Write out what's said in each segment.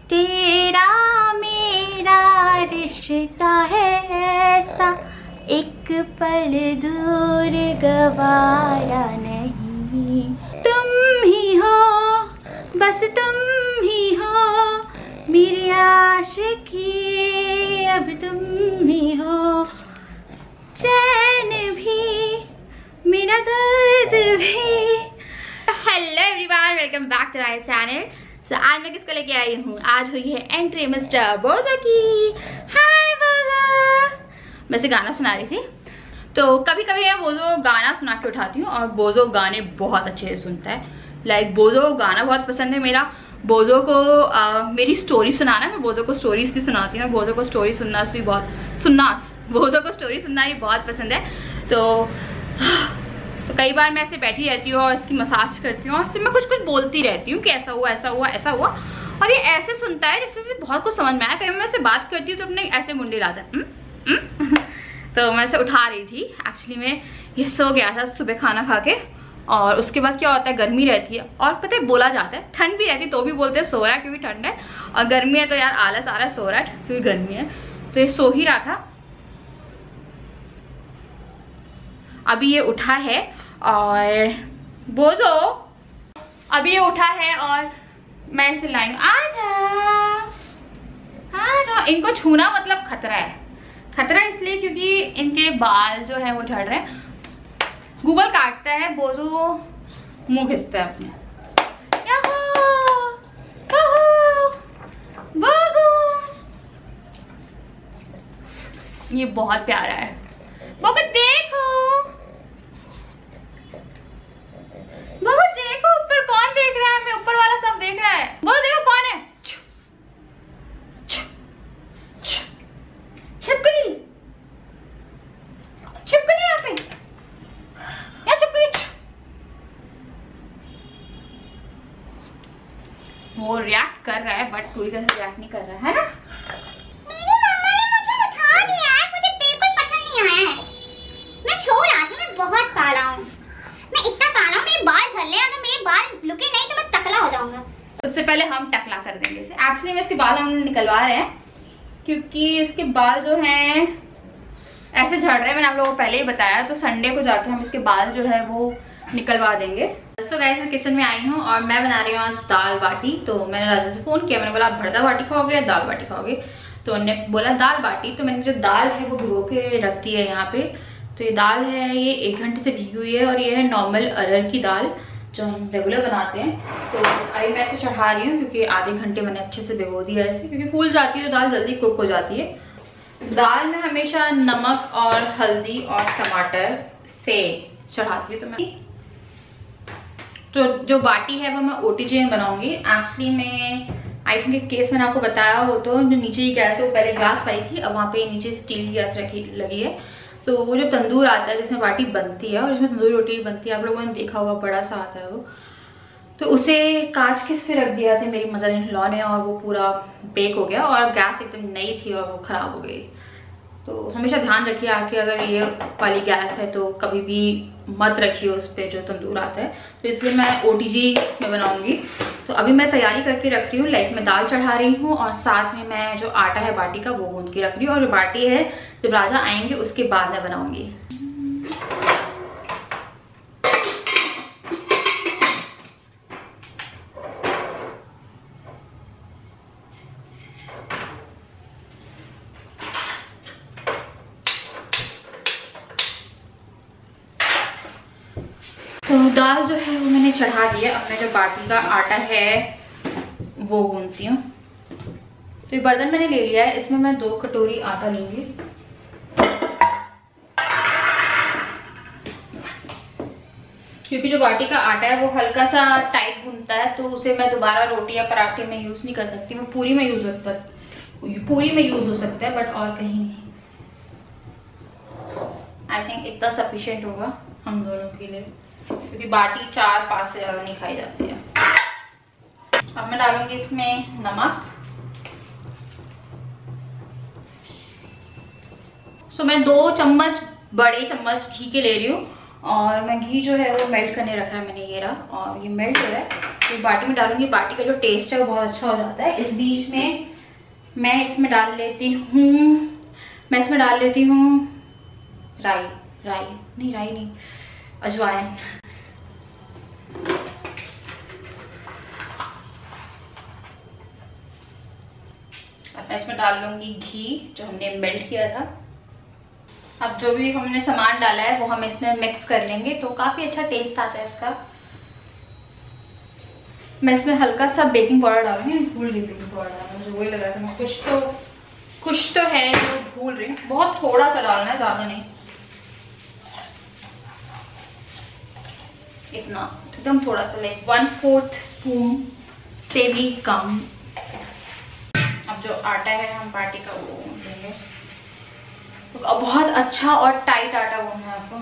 तेरा मेरा रिश्ता है ऐसा, एक पल दूर गवारा नहीं। तुम ही हो, बस तुम ही हो मेरी आशिकी, अब तुम ही हो। चैन भी मेरा दर्द भी। Hello everyone, welcome back to my channel. तो आज मैं किसको लेके आई हूँ? आज हुई है एंट्री मिस्टर बोजो की। हाय बोजो। मैं से गाना सुना रही थी, तो कभी कभी मैं बोजो गाना सुना के उठाती हूँ और बोजो गाने बहुत अच्छे से सुनता है। लाइक बोजो को गाना बहुत पसंद है मेरा। बोजो को मेरी स्टोरी सुनाना, मैं बोजो को स्टोरीज भी सुनाती हूँ। बोजो को स्टोरी सुनना भी बोजो को स्टोरी सुनना भी बहुत पसंद है। तो कई बार मैं ऐसे बैठी रहती हूँ और इसकी मसाज करती हूँ और इससे मैं कुछ कुछ बोलती रहती हूँ कि ऐसा हुआ ऐसा हुआ ऐसा हुआ, और ये ऐसे सुनता है जैसे बहुत कुछ समझ में आया। कहीं मैं ऐसे बात करती हूँ तो अपने ऐसे मुंडे लाता है। तो मैं ऐसे उठा रही थी। एक्चुअली में ये सो गया था सुबह खाना खा के, और उसके बाद क्या होता है, गर्मी रहती है और पता है बोला जाता है ठंड भी रहती है तो भी बोलते हैं सो रहा है क्योंकि ठंड है, और गर्मी है तो यार आलस आ रहा है, सो रहा है क्योंकि गर्मी है। तो ये सो ही रहा था, अभी ये उठा है। और बोजो अभी ये उठा है और मैं इसे लाई हूँ। आजा। इनको छूना मतलब खतरा है। खतरा इसलिए क्योंकि इनके बाल जो है वो झड़ रहे हैं। गूगल काटता है, बोजो मुंह घिसता है अपने। ये बहुत प्यारा है। बोगो देखो, बोगो देखो ऊपर कौन देख रहा है? मैं ऊपर वाला सब देख रहा है। बोलो देखो कौन है? छिपकली, छिपकली यहाँ पे, या छिपकली। वो रिएक्ट कर रहा है बट पूरी तरह से रिएक्ट नहीं कर रहा है ना। मेरी मम्मा ने मुझे उठा दिया है, मुझे बिल्कुल पसंद नहीं आया है। मैं छो रहा था, मैं बहुत काला हूँ, मैं इतना काला हूँ, मेरे बाल झड़ रहे हैं। अगर मेरे बाल रुके नहीं तो मैं टकला हो जाऊंगा। उससे पहले हम टकला कर देंगे इसे। एक्चुअली में इसके बाल हम निकलवा रहे हैं क्योंकि इसके बाल जो हैं ऐसे झड़ रहे हैं। मैंने आप लोगों को पहले ही बताया, तो संडे को जाके हम इसके बाल जो है वो निकलवा देंगे। सो गाइस, मैं किचन में आई हूँ और मैं बना रही हूँ आज दाल बाटी। तो मैंने राजा से फोन किया, मैंने बोला आप भरता बाटी खाओगे या दाल बाटी खाओगे? तो उन्होंने बोला दाल बाटी। तो मैंने जो दाल है वो भिगो के रख दी है यहाँ पे। तो ये दाल है, ये 1 घंटे से भीगी हुई है और ये है नॉर्मल अरहर की दाल जो हम रेगुलर बनाते हैं। तो अभी मैं इसे चढ़ा रही हूँ क्योंकि आधे घंटे मैंने अच्छे से भिगो दिया है इसे, क्योंकि फूल जाती है तो दाल जल्दी कुक हो जाती है। दाल में हमेशा नमक और हल्दी और टमाटर से चढ़ाती हूँ। तो जो बाटी है वो मैं ओटीजी में बनाऊंगी। एक्चुअली में आई थिंक एक केस मैंने आपको बताया हो, तो जो नीचे की गैस है वो पहले गैस पाई थी, अब वहाँ पे नीचे स्टील की गैस लगी है। तो वो जो तंदूर आता है जिसमें बाटी बनती है और जिसमें तंदूरी रोटी बनती है, आप लोगों ने देखा होगा, बड़ा सा आता है वो। तो उसे कांच के पे रख दिया था मेरी मदर इन लॉ ने और वो पूरा बेक हो गया और गैस एकदम नई थी और वो खराब हो गई। तो हमेशा ध्यान रखिए आके, अगर ये वाली गैस है तो कभी भी मत रखिए उस पर जो तंदूर आता है। तो इसलिए मैं ओटीजी में बनाऊंगी। तो अभी मैं तैयारी करके रख रही हूँ। लाइक मैं दाल चढ़ा रही हूँ और साथ में मैं जो आटा है बाटी का वो गूंद के रख रही हूँ, और जो बाटी है जब राजा आएंगे उसके बाद मैं बनाऊंगी। तो दाल जो है वो मैंने चढ़ा दिया। अब मैं जो बाटी का आटा है वो गूंथती हूँ। तो ये बर्तन मैंने ले लिया है, इसमें मैं 2 कटोरी आटा लूंगी। क्योंकि जो बाटी का आटा है वो हल्का सा टाइट गूंथता है, तो उसे मैं दोबारा रोटी या पराठे में यूज नहीं कर सकती। मैं पूरी में यूज हो सकता है बट और कहीं नहीं। आई थिंक इतना सफिशिएंट होगा हम दोनों के लिए, क्योंकि बाटी 4-5 से ज्यादा नहीं खाई जाती है। अब मैं डालूंगी इसमें नमक। सो मैं 2 चम्मच बड़े चम्मच घी के ले रही हूँ और मैं घी जो है वो मेल्ट करने रखा है मैंने, ये रहा, और ये मेल्ट हो रहा है। तो बाटी में डालूंगी, बाटी का जो टेस्ट है वो बहुत अच्छा हो जाता है। इस बीच में मैं इसमें डाल लेती हूँ राई नहीं, अजवाइन। अब मैं इसमें डाल लूंगी घी जो हमने मेल्ट किया था। अब जो भी हमने सामान डाला है वो हम इसमें मिक्स कर लेंगे, तो काफी अच्छा टेस्ट आता है इसका। मैं इसमें हल्का सा बेकिंग पाउडर डालूंगी, भूल गई बेकिंग पाउडर डालना, मुझे वही लग रहा था मैं कुछ तो है जो भूल रही हूँ। बहुत थोड़ा सा डालना है, ज्यादा नहीं, इतना एकदम थोड़ा सा, लाइक 1/4 स्पून से भी कम। अब जो आटा है हम बाटी का वो गूंथ लेंगे, तो बहुत अच्छा और टाइट आटा गूंथना है आपको।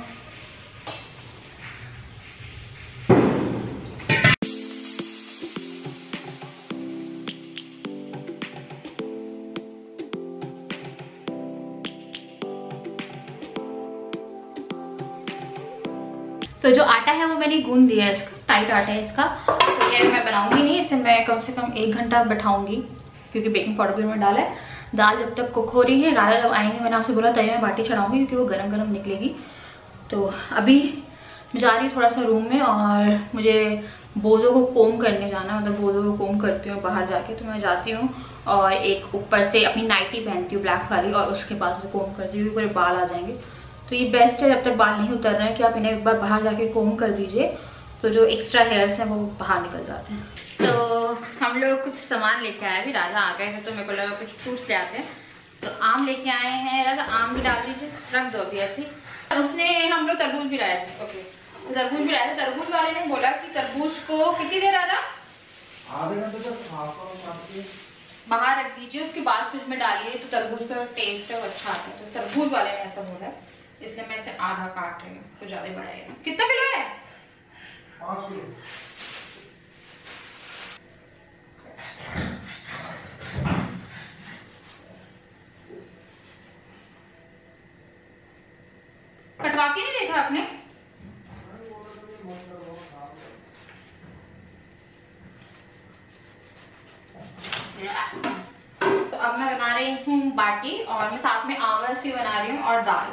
तो जो आटा है वो मैंने गूंद दिया है, इसका टाइट आटा है इसका। तो ये मैं बनाऊंगी नहीं, इसे मैं कम से कम 1 घंटा बैठाऊंगी, क्योंकि बेकिंग पाउडर भी मैंने डाला है। दाल जब तक कुक हो रही है, राजा जब आएंगे, मैंने आपसे बोला तभी मैं बाटी चढ़ाऊंगी क्योंकि वो गरम गरम निकलेगी। तो अभी मैं जा रही थोड़ा सा रूम में, और मुझे बोझों को कोम करने जाना, मतलब बोझों को कोम करती हूँ बाहर जाके। तो मैं जाती हूँ और एक ऊपर से अपनी नाइटी पहनती हूँ ब्लैक वाली, और उसके बाद से कोम करती हूँ, पूरे बाल आ जाएंगे। तो ये बेस्ट है, जब तक बाल नहीं उतर रहे हैं, कि आप इन्हें एक बार बाहर जाके कोम कर दीजिए, तो जो एक्स्ट्रा हेयर्स हैं वो बाहर निकल जाते हैं। तो हम लोग कुछ सामान लेके आए, अभी राजा आ गए थे तो मेरे को लगा कुछ फ्रूट्स ले आते हैं। तो आम लेके आए हैं, राजा आम भी डाल दीजिए, रख दो अभी ऐसे। उसने हम लोग तरबूज भी लाए थे, ओके, तो तरबूज भी लाए थे। तरबूज वाले ने बोला कि तरबूज को कितनी देर राजा आधे घंटे तक बाहर रख दीजिए, उसके बाद फ्रिज में डालिए, तो तरबूज का टेस्ट है वो अच्छा आता है। तो तरबूज वाले ने ऐसा बोला, इसलिए मैं इसे आधा काट रही हूँ, कुछ ज्यादा बड़ा है। कितना किलो है? 5 किलो। कटवा के नहीं देखा आपने? तो अब मैं बना रही हूँ बाटी, और मैं साथ में आमरस भी बना रही हूँ और दाल।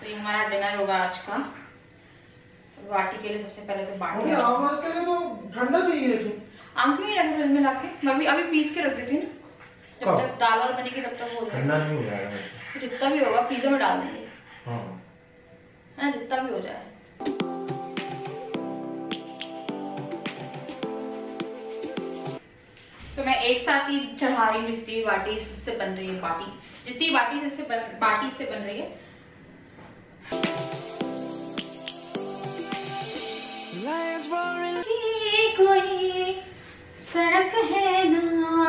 तो ये हमारा डिनर होगा आज का। तो बाटी के लिए सबसे पहले तो बाटी, आमरस के लिए तो ठंडा चाहिए थी। आम क्यों नहीं रखे फ्रिज में लाके? मैं अभी पीस के रख देती हूँ, जब तक दाल वाल बनेगी तब तक हो जाएगा। ठंडा नहीं हो जाएगा, जितना भी होगा फ्रीजर में डाल देंगे, हाँ, जितना भी हो जाए। तो मैं एक साथ ही चढ़ा रही हूँ, जितनी बाटी इससे बन रही है, जितनी बाटी इससे बन रही है। कोई सड़क है ना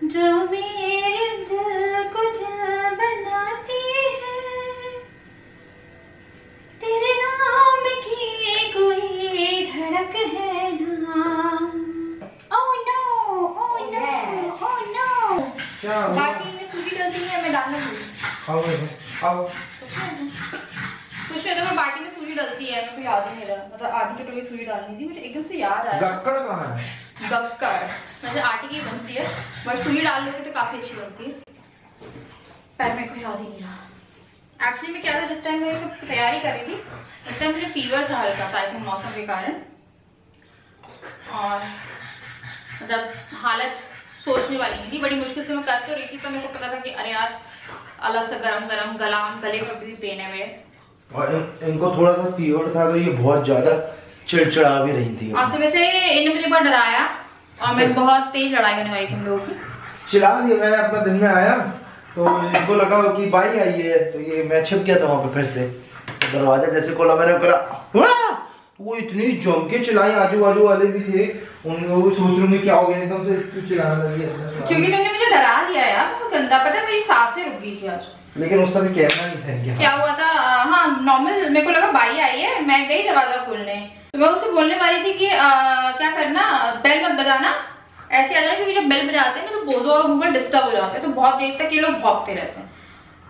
जो मेरे दिल को दिल बनाती है, तेरे नाम की कोई धड़क है ना। Oh no, oh no, oh no. बाटी में सूजी डलती है, मैं डालना भूल। कुछ नहीं, तो मैं बाटी में सूजी डलती है, मेरे को याद ही नहीं रहा, मतलब आधी कटोरी सूजी डालनी थी, मुझे एकदम से याद आया। गक्कड़ कहाँ है? गक्कड़ वैसे आटे की बनती है, बट सूजी डाल लोगे तो काफी अच्छी बनती है, पर मेरे को याद ही नहीं रहा। एक्चुअली मैं क्या था, जिस टाइम मैं सब तैयारी कर रही थी उस टाइम मुझे फीवर था हल्का सा, आई थिंक मौसम के कारण, और मतलब हालत सोचने वाली नहीं थी। बड़ी मुश्किल से मैं कर तो रही थी, तो मेरे को पता था कि अरे यार अलग से गरम गरम गले पर भी पेन है मेरे, और इनको थोड़ा सा फीवर था, तो ये बहुत ज्यादा चिड़चिड़ा भी रही थी। सुबह से इन्होंने मुझे बहुत डराया, और मैं बहुत तेज लड़ाई होने वाली थी हम लोगों की। चिल्ला दिया मैंने, अपना दिन में आया तो इनको लगा कि बाई आई है, तो ये मैं छिप गया था वहाँ पे। फिर से तो दरवाजा जैसे खोला मैंने, करा वो इतनी जम के चिल्लाई, आजू बाजू वाले भी थे, उनको सोच रहे क्या हो गया, एकदम से चिल्लाने लगी, क्योंकि तुमने मुझे डरा दिया यार, बहुत गंदा। पता है मेरी सांसें रुक गई थी आज, लेकिन उस समय कहना नहीं था। क्या हुआ था? हाँ नॉर्मल, मेरे को लगा बाई आई है, मैं गई दरवाजा खोलने, तो मैं उसे बोलने वाली थी कि क्या करना, बेल मत बजाना, ऐसे आ जाना, क्योंकि जब बेल बजाते हैं ना तो बोझो और गूगल डिस्टर्ब हो जाते हैं, तो बहुत देर तक ये लोग भौंकते रहते हैं।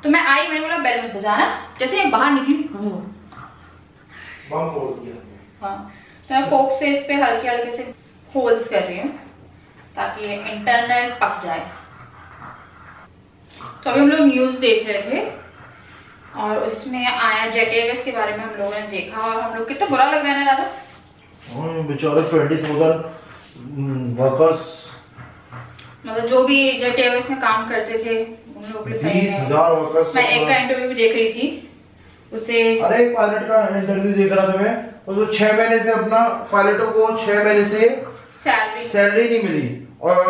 तो मैं आई, मैंने बोला बेल मत बजाना। जैसे मैं बाहर निकली बम फोड़ दिया। हाँ, तो मैं फोक से इस पे हल्के हल्के से होल्स कर रही हूँ ताकि ये इंटरनल पक जाए। तो अभी हम लोग न्यूज़ देख रहे थे और उसमें आया जेट एयरवेज के बारे में हम लोगों ने देखा और हम लोग कितना बुरा लग रहा है ना दादा। बेचारे 20,000 वर्कर्स, मतलब जो भी जेट एयरवेज में काम करते थे उन लोगों के लिए सही है। 20,000 वर्कर्स। मैं एक का इंटरव्यू भी देख रही थी उसे। अरे एक पायलट का इंटरव्यू देख रहा था मैं, उसको 6 महीने से अपना पायलटों को 6 महीने से सैलरी नहीं मिली और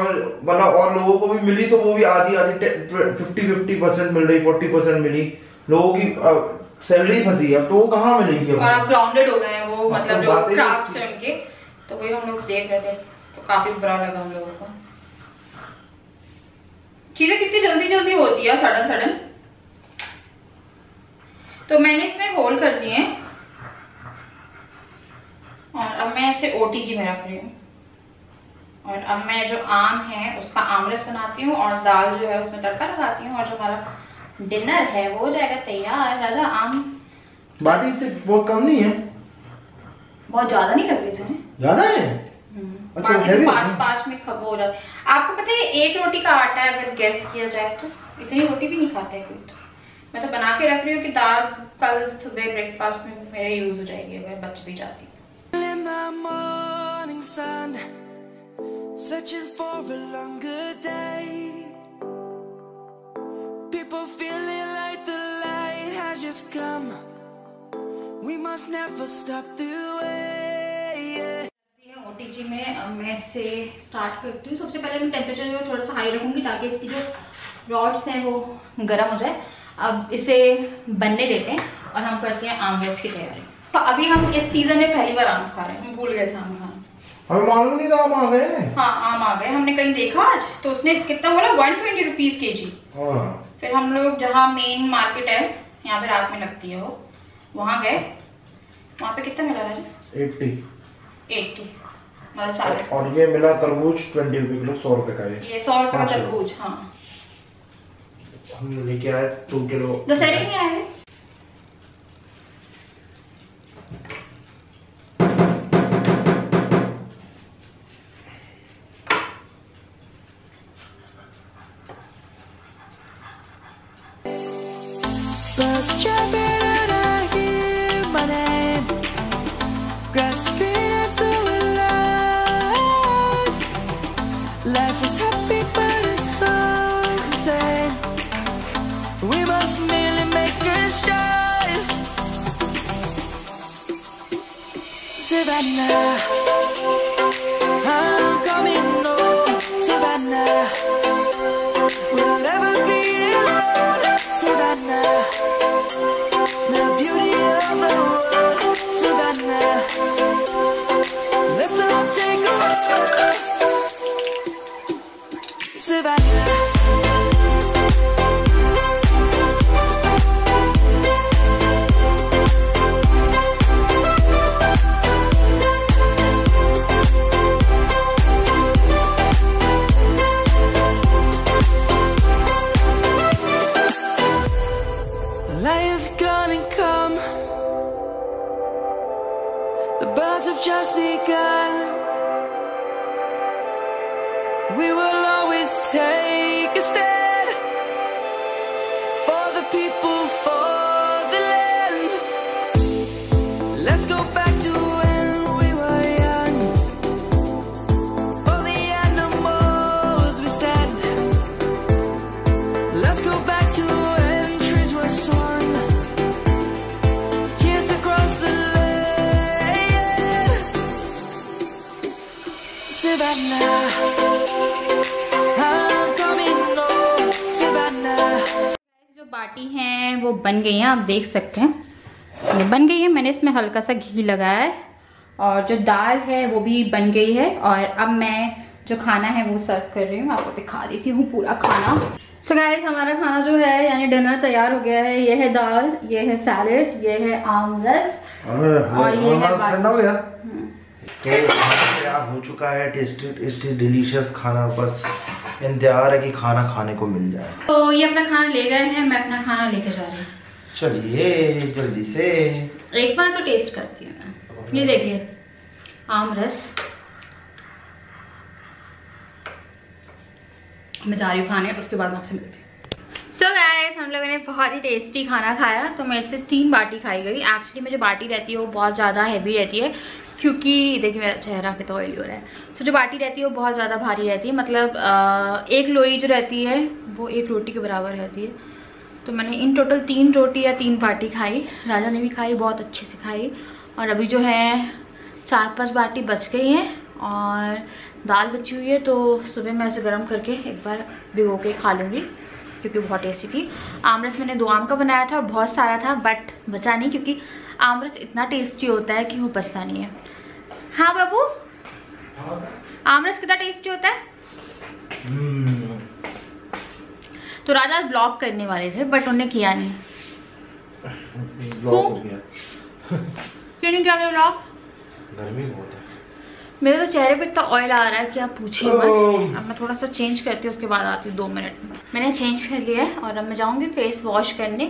मतलब और लोगों को भी मिली तो वो भी आधी 50% मिल रही, 40% मिली। लोगों की सैलरी फंसी है तो वो कहाँ मिलेगी? और अब ग्राउंडेड हो गए हैं वो, मतलब जो क्राफ्ट है उनके। तो वही हम लोग देख रहे थे तो काफी बुरा लगा हम लोगों को। चीजें कितनी जल्दी जल्दी होती है, सडन। तो मैंने इसमें होल कर दिए हैं और अब मैं इसे ओटीजी में रख रही हूँ। और अब मैं जो आम है उसका आमरस बनाती हूँ और दाल जो है उसमें तड़का लगाती हूँ और जो हमारा डिनर है वो हो जाएगा तैयार। राजा आम बाटी से बहुत कम नहीं है, बहुत ज्यादा नहीं लग रही तुम्हें? ज्यादा है। अच्छा, बाटी 5 में खब हो जाता है। आपको पता है एक रोटी का आटा है, अगर गैस किया जाए तो इतनी रोटी भी नहीं खाता है कोई। तो मैं तो बना के रख रही हूँ कि दाल कल सुबह ब्रेकफास्ट में मेरे यूज हो जाएगी अगर बच भी जाती। Searching for a longer day, people feeling like the light has just come. We must never stop the way. OTG में अब मैं इसे स्टार्ट करती हूँ। सबसे पहले मैं टेम्परेचर जो थोड़ा सा हाई रखूंगी ताकि इसकी जो रॉड्स हैं वो गर्म हो जाए। अब इसे बनने देते हैं और हम करते हैं आमरस की तैयारी। तो अभी हम इस सीजन में पहली बार आम खा रहे हैं, हम भूल गए थे आम खाना। हमें मालूम नहीं था आम आ गए। हाँ आम आ गए, हमने कहीं देखा आज तो उसने कितना बोला 120 रुपीज kg। फिर हम लोग जहाँ मेन मार्केट है यहाँ पे रात में लगती है वो, वहाँ गए। वहाँ पे कितना मिला राजा? 80 मतलब 40। और ये मिला तरबूज 20 रुपए किलो, 100 रुपए का ये 100 रुपए का तरबूज। हाँ हम लेके आए 2 किलो। दशहरे नहीं आए। Birds chirping and I hear my name, grasping into life. Life is happy but it's so insane. We must merely make a start. Savannah, I'm coming home. Savannah, we'll never be alone. Savannah, the beauty of the world. Savannah, let's all take a walk. Savannah. Lion's gonna come. The birds have just begun. We will always take a stand for the people, for the land. Let's go back to when we were young. For the animals we stand. Let's go back to when trees were swung. Savannah, I'm coming home. Savannah. जो बाटी हैं वो बन गई हैं, आप देख सकते हैं ये बन गई है। मैंने इसमें हल्का सा घी लगाया है और जो दाल है वो भी बन गई है। और अब मैं जो खाना है वो सर्व कर रही हूँ, आपको दिखा देती हूँ पूरा खाना। तो गाइस हमारा खाना जो है यानी डिनर तैयार हो गया है। ये है दाल, ये है सैलेड, ये है आमरस और ये है तो खाना तैयार हो चुका है। टेस्टी टेस्टी डिलीशियस खाना बस इंतजार है कि खाना खाने को मिल जाए। तो ये अपना खाना ले गए हैं, मैं अपना खाना लेके जा रही हूँ। चलिए जल्दी से एक बार तो टेस्ट करती हूँ मैं। ये देखिए आम रस, मैं जा रही हूँ खाने, उसके बाद मैं आपसे मिलती हूँ। सो गाइस, हम लोगों ने बहुत ही टेस्टी खाना खाया। तो मेरे से 3 बाटी खाई गई। एक्चुअली मुझे बाटी रहती है वो बहुत ज़्यादा हैवी रहती है, क्योंकि देखिए मेरा चेहरा कितना ऑयली हो रहा है। सो जो बाटी रहती है वो बहुत ज़्यादा भारी रहती है, मतलब एक लोई जो रहती है वो 1 रोटी के बराबर रहती है। तो मैंने इन टोटल 3 रोटी या 3 बाटी खाई। राजा ने भी खाई, बहुत अच्छे से खाई। और अभी जो है 4-5 बाटी बच गई हैं और दाल बची हुई है, तो सुबह मैं इसे गर्म करके एक बार भिगो के खा लूँगी, क्योंकि बहुत टेस्टी थी। आमरस मैंने 2 आम का बनाया था, बहुत सारा था बट बचा नहीं, क्योंकि आमरस इतना टेस्टी होता है कि वो बचता नहीं है। हाँ बाबू, आमरस कितना टेस्टी होता है। तो राजा ब्लॉग करने वाले थे बट उन्होंने किया नहीं। ब्लॉग हो गया। क्यों नहीं किया ब्लॉग? गर्मी बहुत है। मेरे तो चेहरे पे इतना ऑयल आ रहा है कि आप पूछिए मत। अब मैं थोड़ा सा चेंज करती हूँ, उसके बाद आती हूँ 2 मिनट में। मैंने चेंज कर लिया है और अब मैं जाऊँगी फेस वॉश करने,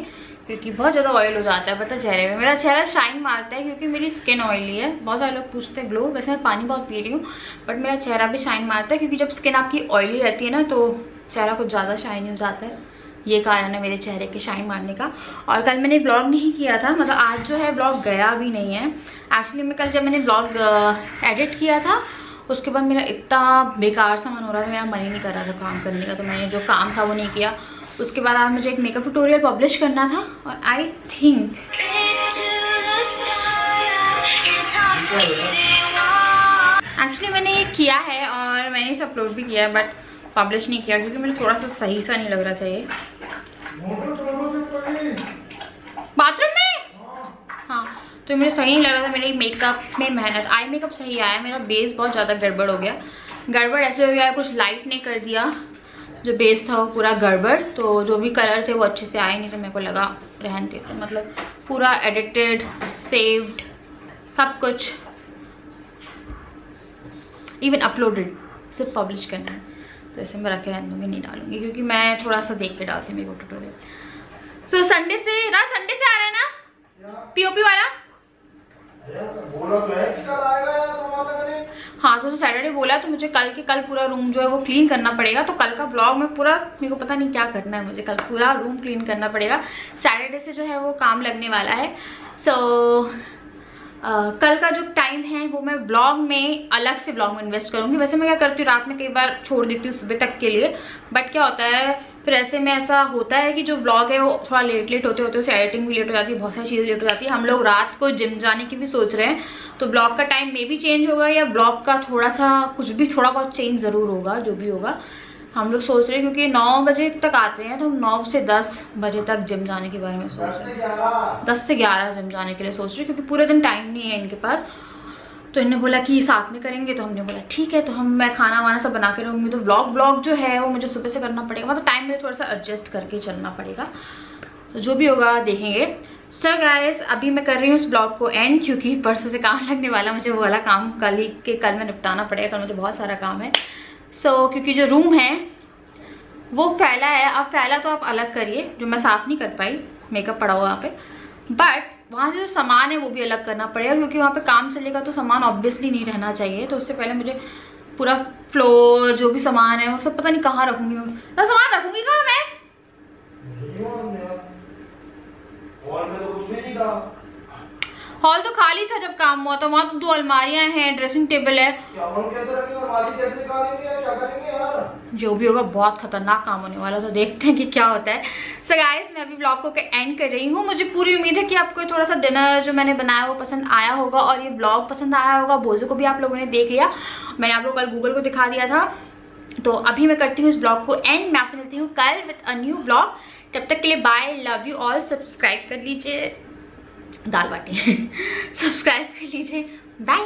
क्योंकि बहुत ज़्यादा ऑयल हो जाता है पता चेहरे में। मेरा चेहरा शाइन मारता है क्योंकि मेरी स्किन ऑयली है। बहुत सारे लोग पूछते हैं ग्लो, वैसे मैं पानी बहुत पी रही हूँ, बट मेरा चेहरा भी शाइन मारता है, क्योंकि जब स्किन आपकी ऑयली रहती है ना तो चेहरा कुछ ज़्यादा शाइन हो जाता है। ये कारण है मेरे चेहरे के शाइन मारने का। और कल मैंने ब्लॉग नहीं किया था, मतलब आज जो है ब्लॉग गया भी नहीं है। एक्चुअली मैं कल जब मैंने ब्लॉग एडिट किया था उसके बाद मेरा इतना बेकार सा मन हो रहा था, मेरा मन ही नहीं कर रहा था काम करने का, तो मैंने जो काम था वो नहीं किया। उसके बाद आज मुझे एक मेकअप ट्यूटोरियल पब्लिश करना था और आई थिंक एक्चुअली मैंने ये किया है और मैंने इसे अपलोड भी किया है, बट पब्लिश नहीं किया क्योंकि मुझे थोड़ा सा सही सा नहीं लग रहा था। ये बाथरूम में, हाँ, तो मुझे सही नहीं लग रहा था। मेरे मेकअप में मेहनत, आई मेकअप सही आया, मेरा बेस बहुत ज़्यादा गड़बड़ हो गया। गड़बड़ ऐसे हो गया, कुछ लाइट ने कर दिया, जो बेस था वो पूरा गड़बड़। तो जो भी कलर थे वो अच्छे से आए नहीं, तो मेरे को लगा रहन दे। तो मतलब पूरा एडिटेड, सेव्ड, सब कुछ, इवन अपलोडेड, सिर्फ पब्लिश करना है। तो ऐसे मैं रखे रहने दूँगी, नहीं डालूंगी, क्योंकि मैं थोड़ा सा देख के डालती हूँ मेकअप ट्यूटोरियल। सो संडे से आ रहा है ना पीओपी वाला? बोला तो है कि कल आएगा यार, तो वहाँ तक करें। हाँ, तो सैटरडे बोला, तो मुझे कल पूरा रूम जो है वो क्लीन करना पड़ेगा। तो कल का ब्लॉग में पूरा, मेरे को पता नहीं क्या करना है, मुझे कल पूरा रूम क्लीन करना पड़ेगा। सैटरडे से जो है वो काम लगने वाला है। सो कल का जो टाइम है वो मैं ब्लॉग में, अलग से ब्लॉग में इन्वेस्ट करूँगी। वैसे मैं क्या करती हूँ, रात में कई बार छोड़ देती हूँ सुबह तक के लिए, बट क्या होता है फिर ऐसे में ऐसा होता है कि जो ब्लॉग है वो थोड़ा लेट होते उसे एडिटिंग भी लेट हो जाती है, बहुत सारी चीज़ें लेट हो जाती है। हम लोग रात को जिम जाने की भी सोच रहे हैं, तो ब्लॉग का टाइम में भी चेंज होगा, या ब्लॉग का थोड़ा सा कुछ भी थोड़ा बहुत चेंज ज़रूर होगा। जो भी होगा हम लोग सोच रहे हैं, क्योंकि 9 बजे तक आते हैं, तो हम 9 से 10 बजे तक जिम जाने के बारे में सोच रहे हैं। 10 से 11 जिम जाने के लिए सोच रहे हैं, क्योंकि पूरे दिन टाइम नहीं है इनके पास। तो इन्होंने बोला कि साथ में करेंगे, तो हमने बोला ठीक है। तो मैं खाना वाना सब बना के रहूँगी, तो ब्लॉग जो है वो मुझे सुबह से करना पड़ेगा, मतलब टाइम में थोड़ा सा एडजस्ट करके चलना पड़ेगा। तो जो भी होगा देखेंगे। सो गाइस, अभी मैं कर रही हूँ इस ब्लॉग को एंड, क्योंकि परसों से काम लगने वाला, मुझे वो वाला काम कल में निपटाना पड़ेगा। कल मुझे बहुत सारा काम है। सो क्योंकि जो रूम है वो फैला है, अब फैला तो आप अलग करिए, जो मैं साफ़ नहीं कर पाई, मेकअप पड़ा हुआ वहाँ पे, बट वहाँ से जो सामान है वो भी अलग करना पड़ेगा, क्योंकि वहाँ पे काम चलेगा तो सामान ऑब्वियसली नहीं रहना चाहिए। तो उससे पहले मुझे पूरा फ्लोर, जो भी सामान है वो सब पता नहीं कहाँ रखूँगी मैं, सामान रखूँगी कहाँ मैं? हॉल में तो कुछ भी नहीं कहा। हॉल तो खाली था जब काम हुआ था, वहाँ तो 2 अलमारियाँ हैं, ड्रेसिंग टेबल है। जो भी होगा बहुत खतरनाक काम होने वाला, तो देखते हैं कि क्या होता है। सो गाइस, मैं अभी ब्लॉग को एंड कर रही हूँ। मुझे पूरी उम्मीद है कि आपको थोड़ा सा डिनर जो मैंने बनाया वो पसंद आया होगा, और ये ब्लॉग पसंद आया होगा। बोझों को भी आप लोगों ने देख लिया, मैंने आप लोग कल गूगल को दिखा दिया था। तो अभी मैं करती हूँ इस ब्लॉग को एंड, मैं आपसे मिलती हूँ कल विद अ न्यू ब्लॉग। तब तक के लिए bye, love you all. Subscribe कर लीजिए, दाल बाटी सब्सक्राइब कर लीजिए, बाय।